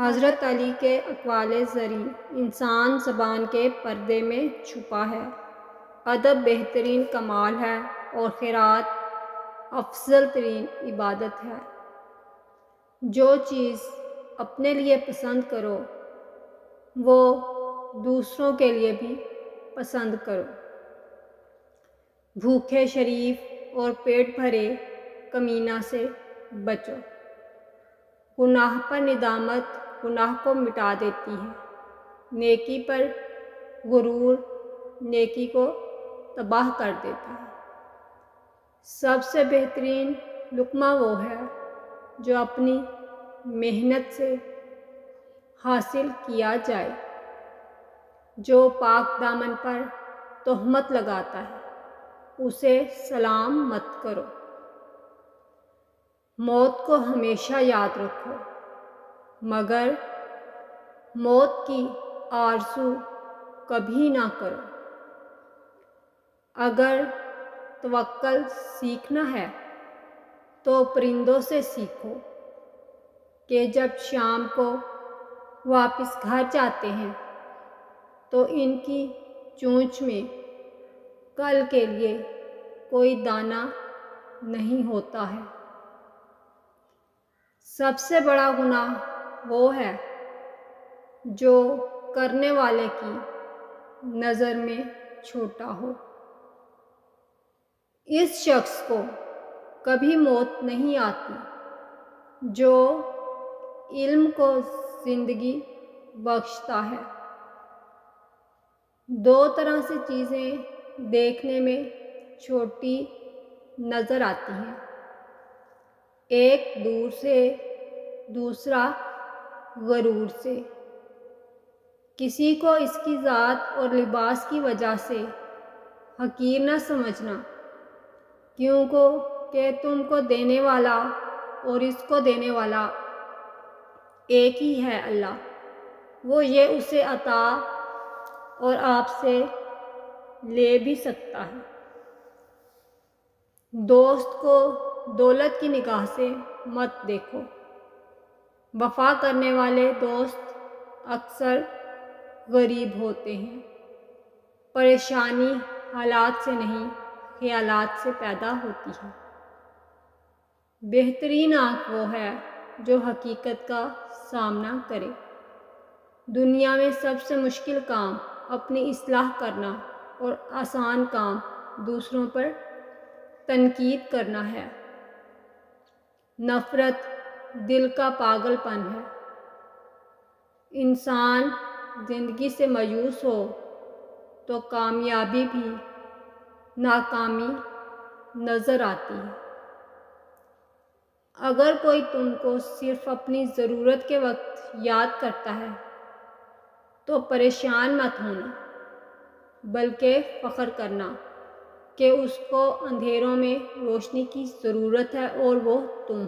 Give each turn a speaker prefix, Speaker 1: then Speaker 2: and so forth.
Speaker 1: حضرت علی کے اقوال زری انسان زبان کے پردے میں چھپا ہے۔ ادب بہترین کمال ہے اور خیرات افضل ترین عبادت ہے۔ جو چیز اپنے لیے پسند کرو وہ دوسروں کے لیے بھی پسند کرو۔ بھوکے شریف اور پیٹ بھرے کمینہ سے بچو۔ گناہ پر ندامت گناہ کو مٹا دیتی ہے، نیکی پر غرور نیکی کو تباہ کر دیتا ہے۔ سب سے بہترین لقمہ وہ ہے جو اپنی محنت سے حاصل کیا جائے۔ جو پاک دامن پر تہمت لگاتا ہے اسے سلام مت کرو۔ موت کو ہمیشہ یاد رکھو مگر موت کی آرزو کبھی نہ کرو۔ اگر توکل سیکھنا ہے تو پرندوں سے سیکھو کہ جب شام کو واپس گھر جاتے ہیں تو ان کی چونچ میں کل کے لیے کوئی دانہ نہیں ہوتا ہے۔ سب سے بڑا گناہ وہ ہے جو کرنے والے کی نظر میں چھوٹا ہو۔ اس شخص کو کبھی موت نہیں آتی جو علم کو زندگی بخشتا ہے۔ دو طرح سے چیزیں دیکھنے میں چھوٹی نظر آتی ہیں، ایک دور سے، دوسرا غرور سے۔ کسی کو اس کی ذات اور لباس کی وجہ سے حقیر نہ سمجھنا، کیونکہ تم کو دینے والا اور اس کو دینے والا ایک ہی ہے اللہ۔ وہ یہ اسے عطا اور آپ سے لے بھی سکتا ہے۔ دوست کو دولت کی نگاہ سے مت دیکھو۔ وفا کرنے والے دوست اکثر غریب ہوتے ہیں۔ پریشانی حالات سے نہیں خیالات سے پیدا ہوتی ہے۔ بہترین آنکھ وہ ہے جو حقیقت کا سامنا کرے۔ دنیا میں سب سے مشکل کام اپنی اصلاح کرنا اور آسان کام دوسروں پر تنقید کرنا ہے۔ نفرت دل کا پاگل پن ہے۔ انسان زندگی سے مایوس ہو تو کامیابی بھی ناکامی نظر آتی ہے۔ اگر کوئی تم کو صرف اپنی ضرورت کے وقت یاد کرتا ہے تو پریشان مت ہونا بلکہ فخر کرنا کہ اس کو اندھیروں میں روشنی کی ضرورت ہے اور وہ تم